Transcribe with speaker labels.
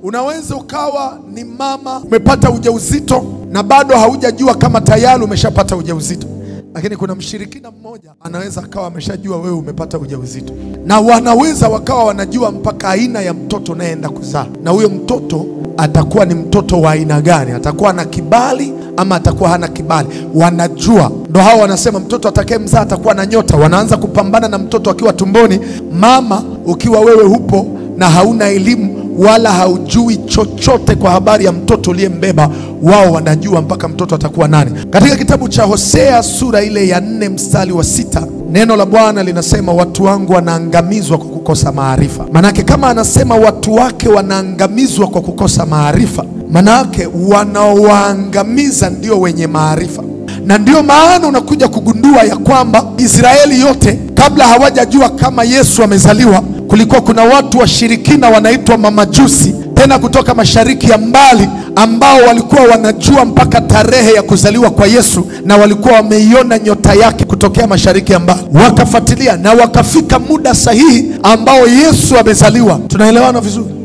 Speaker 1: Unaweza ukawa ni mama umepata ujauzito na bado haujajua kama tayari umeshapata ujauzito. Lakini kuna mshirikina mmoja anaweza akawa ameshajua wewe umepata ujauzito. Na wanaweza wakawa wanajua mpaka aina ya mtoto unayeenda kuzaa. Na huyo mtoto atakuwa ni mtoto wa aina gani? Atakuwa na kibali ama atakuwa hana kibali? Wanajua. Ndio hao wanasema mtoto atakayemzaa atakuwa na nyota. Wanaanza kupambana na mtoto akiwa tumboni. Mama, ukiwa wewe hupo na hauna elimu wala haujui chochote kwa habari ya mtoto uliyembeba, wao wanajua mpaka mtoto atakuwa nani. Katika kitabu cha Hosea sura ile ya 4 mstari wa 6, neno la Bwana linasema watu wangu wanaangamizwa kwa kukosa maarifa. Manake kama anasema watu wake wanaangamizwa kwa kukosa maarifa, manake wanaowaangamiza ndio wenye maarifa. Na ndio maana unakuja kugundua ya kwamba Israeli yote kabla hawajajua kama Yesu amezaliwa, kulikuwa kuna watu washirikina wanaitwa mamajusi, tena kutoka mashariki ya mbali, ambao walikuwa wanajua mpaka tarehe ya kuzaliwa kwa Yesu, na walikuwa wameiona nyota yake kutokea mashariki ya mbali. Wakafuatilia na wakafika muda sahihi ambao Yesu amezaliwa. Tunaelewana vizuri?